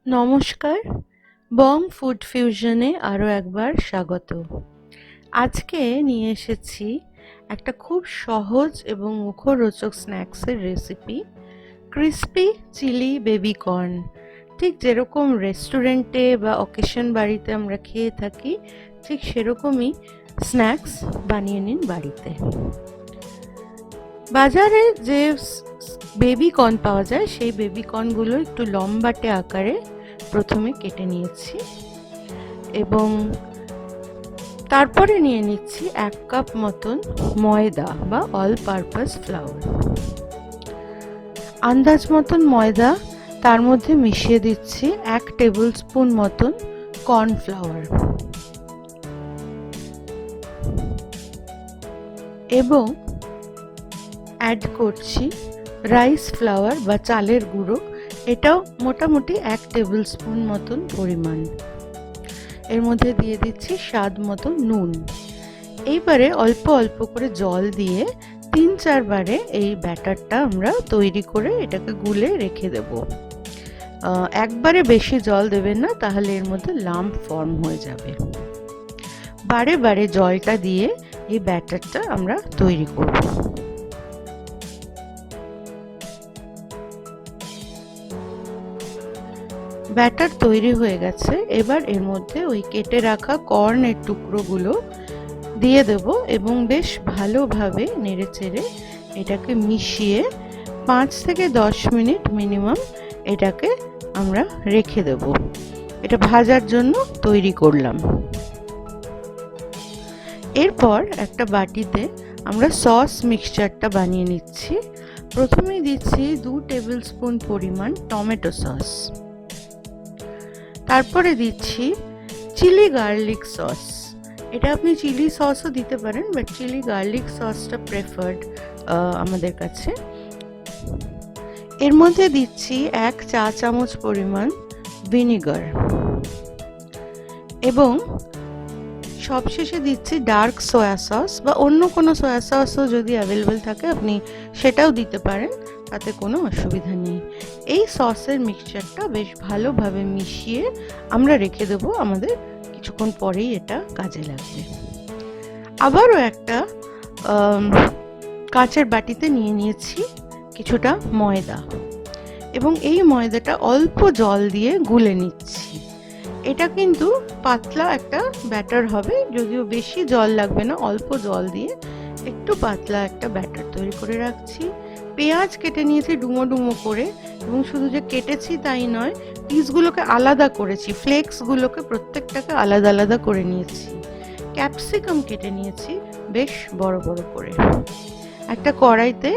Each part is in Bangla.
নমস্কার, বং ফুড ফিউশনে আরও একবার স্বাগত। আজকে নিয়ে এসেছি একটা খুব সহজ এবং মুখরোচক স্ন্যাক্সের recipe, crispy chilli baby corn. ঠিক যেরকম রেস্টুরেন্টে বা অকেশন বাড়িতে আমরা খেয়ে থাকি, ঠিক সেরকমই স্ন্যাক্স বানিয়ে নিন বাড়িতে। বাজারে যে বেবি কর্ন পাওয়া যায়, সেই বেবি কর্নগুলো একটু লম্বাটে আকারে প্রথমে কেটে নিয়েছি এবং তারপরে নিয়ে নিচ্ছি 1 কাপ মতন ময়দা বা অল পারপাস ফ্লাওয়ার। আন্দাজ মতন ময়দা, তার মধ্যে মিশিয়ে দিচ্ছি 1 টেবিল স্পুন মতন কর্নফ্লাওয়ার এবং অ্যাড করছি রাইস ফ্লাওয়ার বা চালের গুঁড়ো। এটাও মোটামুটি 1 টেবিল স্পুন মতন পরিমাণ। এর মধ্যে দিয়ে দিচ্ছি স্বাদ মতো নুন। এইবারে অল্প অল্প করে জল দিয়ে 3-4 বারে এই ব্যাটারটা আমরা তৈরি করে এটাকে গুলে রেখে দেব। একবারে বেশি জল দেবেন না, তাহলে এর মধ্যে লাম্প ফর্ম হয়ে যাবে। বারে বারে জলটা দিয়ে এই ব্যাটারটা আমরা তৈরি করব। ব্যাটার তৈরি হয়ে গেছে। এবার এর মধ্যে ওই কেটে রাখা কর্নের টুকরোগুলো দিয়ে দেব এবং বেশ ভালোভাবে নেড়েচেড়ে এটাকে মিশিয়ে 5 থেকে 10 মিনিট মিনিমাম এটাকে আমরা রেখে দেব। এটা ভাজার জন্য তৈরি করলাম। এরপর একটা বাটিতে আমরা সস মিক্সচারটা বানিয়ে নিচ্ছি। প্রথমে দিচ্ছি 2 টেবিল স্পুন পরিমাণ টমেটো সস, তারপরে দিচ্ছি চিলি গার্লিক সস। এটা আপনি চিলি সসও দিতে পারেন, বাট চিলি গার্লিক সসটা প্রেফার্ড আমাদের কাছে। এর মধ্যে দিচ্ছি 1 চা চামচ পরিমাণ ভিনিগার এবং সবশেষে দিচ্ছি ডার্ক সয়া সস বা অন্য কোনো সয়া সসও যদি অ্যাভেলেবেল থাকে আপনি সেটাও দিতে পারেন, তাতে কোনো অসুবিধা নেই। এই সসের মিক্সচারটা বেশ ভালোভাবে মিশিয়ে আমরা রেখে দেবো, আমাদের কিছুক্ষণ পরেই এটা কাজে লাগবে। আবারও একটা কাঁচের বাটিতে নিয়ে নিয়েছি কিছুটা ময়দা এবং এই ময়দাটা অল্প জল দিয়ে গুলে নিচ্ছি। এটা কিন্তু পাতলা একটা ব্যাটার হবে, যদিও বেশি জল লাগবে না, অল্প জল দিয়ে একটু পাতলা একটা ব্যাটার তৈরি করে রাখছি। পেঁয়াজ কেটে নিয়েছি ডুমো ডুমো করে, এবং শুধু যে কেটেছি তাই নয়, পিসগুলোকে আলাদা করেছি, ফ্লেক্সগুলোকে প্রত্যেকটাকে আলাদা আলাদা করে নিয়েছি। ক্যাপসিকাম কেটে নিয়েছি বেশ বড় বড় করে। একটা কড়াইতে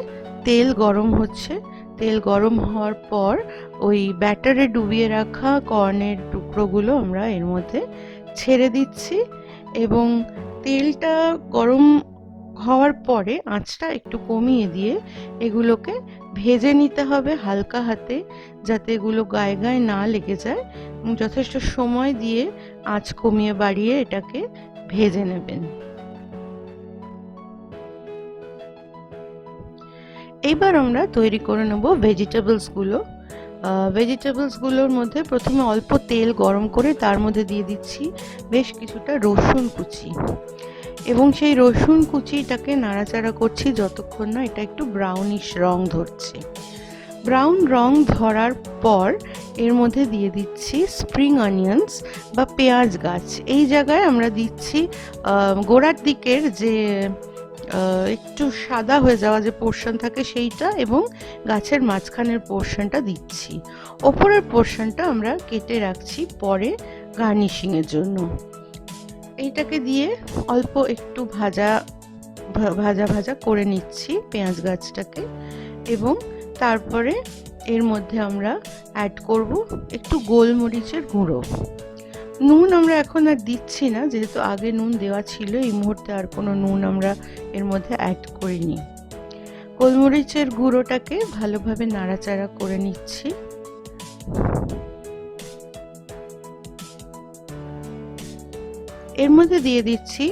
তেল গরম হচ্ছে। তেল গরম হওয়ার পর ওই ব্যাটারে ডুবিয়ে রাখা কর্নের টুকরোগুলো আমরা এর মধ্যে ছেড়ে দিচ্ছি এবং তেলটা গরম হওয়ার পরে আঁচটা একটু কমিয়ে দিয়ে এগুলোকে ভেজে নিতে হবে হালকা হাতে, যাতে এগুলো গায়ে গায়ে না লেগে যায়, এবং যথেষ্ট সময় দিয়ে আঁচ কমিয়ে বাড়িয়ে এটাকে ভেজে নেবেন। এবার আমরা তৈরি করে নেব ভেজিটেবলসগুলো। ভেজিটেবলসগুলোর মধ্যে প্রথমে অল্প তেল গরম করে তার মধ্যে দিয়ে দিচ্ছি বেশ কিছুটা রসুন কুচি এবং সেই রসুন কুচিটাকে নাড়াচাড়া করছি যতক্ষণ না এটা একটু ব্রাউনিশ রং ধরছে। ব্রাউন রং ধরার পর এর মধ্যে দিয়ে দিচ্ছি স্প্রিং অনিয়ন্স বা পেঁয়াজ গাছ। এই জায়গায় আমরা দিচ্ছি গোড়ার দিকের যে একটু সাদা হয়ে যাওয়া যে পোর্শন থাকে সেইটা, এবং গাছের মাঝখানের পোর্শনটা দিচ্ছি। ওপরের পোর্শনটা আমরা কেটে রাখছি পরে গার্নিশিংয়ের জন্য। এইটাকে দিয়ে অল্প একটু ভাজা ভাজা করে নিচ্ছি পেঁয়াজ গাছটাকে, এবং তারপরে এর মধ্যে আমরা অ্যাড করব একটু গোলমরিচের গুঁড়ো। নুন আমরা এখন আর দিচ্ছি না, যেহেতু আগে নুন দেওয়া ছিল, এই মুহূর্তে আর কোনো নুন আমরা এর মধ্যে অ্যাড করিনি। গোলমরিচের গুঁড়োটাকে ভালোভাবে নাড়াচাড়া করে নিচ্ছি। এর মধ্যে দিয়ে দিচ্ছি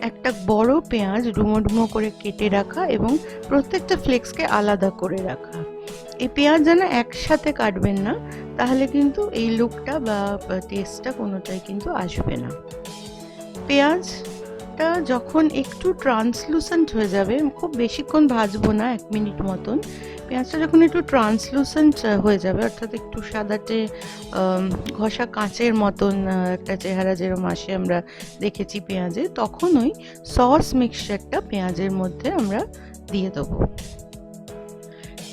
একটা বড় পেঁয়াজ ডুমো ডুমো করে কেটে রাখা এবং প্রত্যেকটা ফ্লেক্সকে আলাদা করে রাখা। এই পেঁয়াজ যেন একসাথে কাটবেন না, তাহলে কিন্তু এই লুকটা বা টেস্টটা কোনোটাই কিন্তু আসবে না। পেঁয়াজটা যখন একটু ট্রান্সলুসেন্ট হয়ে যাবে, খুব বেশিক্ষণ ভাজবো না, 1 মিনিট মতন, পেঁয়াজটা যখন একটু ট্রান্সলুসেন্ট হয়ে যাবে, অর্থাৎ একটু সাদাটে ঘষা কাঁচের মতন একটা চেহারা যেরকম আসে আমরা দেখেছি পেঁয়াজে, তখন ওই সস মিক্সচারটা পেঁয়াজের মধ্যে আমরা দিয়ে দেবো,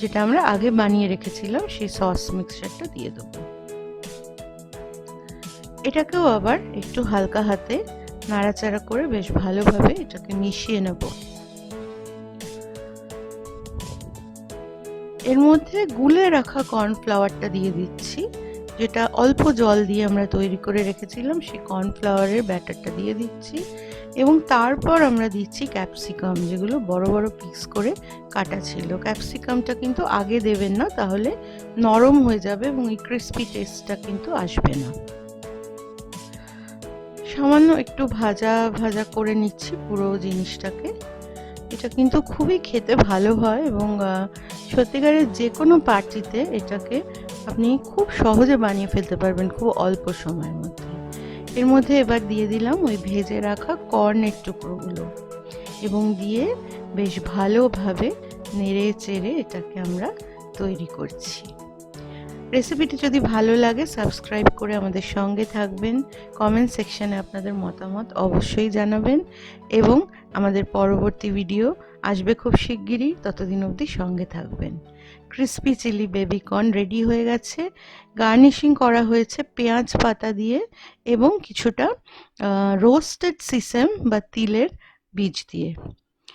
যেটা আমরা আগে বানিয়ে রেখেছিলাম সেই সস মিক্সচারটা দিয়ে দেবো। এটাকেও আবার একটু হালকা হাতে নাড়াচাড়া করে বেশ ভালোভাবে এটাকে মিশিয়ে নেব। এর মধ্যে গুলে রাখা কর্নফ্লাওয়ারটা দিয়ে দিচ্ছি, যেটা অল্প জল দিয়ে আমরা তৈরি করে রেখেছিলাম, সেই কর্নফ্লাওয়ারের ব্যাটারটা দিয়ে দিচ্ছি। এবং তারপর আমরা দিচ্ছি ক্যাপসিকাম, যেগুলো বড় বড় পিস করে কাটা ছিল। ক্যাপসিকামটা কিন্তু আগে দেবেন না, তাহলে নরম হয়ে যাবে এবং এই ক্রিস্পি টেস্টটা কিন্তু আসবে না। সামান্য একটু ভাজা ভাজা করে নিচ্ছি পুরো জিনিসটাকে। এটা কিন্তু খুবই খেতে ভালো হয় এবং সত্যিকারের যে কোনো পার্টিতে এটাকে আপনি খুব সহজে বানিয়ে ফেলতে পারবেন খুব অল্প সময়ের মধ্যে। এর মধ্যে এবার দিয়ে দিলাম ওই ভেজে রাখা কর্নের টুকরোগুলো এবং দিয়ে বেশ ভালোভাবে নেড়ে চেড়ে এটাকে আমরা তৈরি করছি। রেসিপিটি যদি ভালো লাগে সাবস্ক্রাইব করে আমাদের সঙ্গে থাকবেন, কমেন্ট সেকশনে আপনাদের মতামত অবশ্যই জানাবেন এবং আমাদের পরবর্তী ভিডিও আসবে খুব শিগগিরই, ততদিন অবধি সঙ্গে থাকবেন। Crispy chilli baby corn ready হয়ে গেছে। গার্নিশিং করা হয়েছে পেঁয়াজ পাতা দিয়ে এবং কিছুটা রোস্টেড সিসেম বা তিলের বীজ দিয়ে।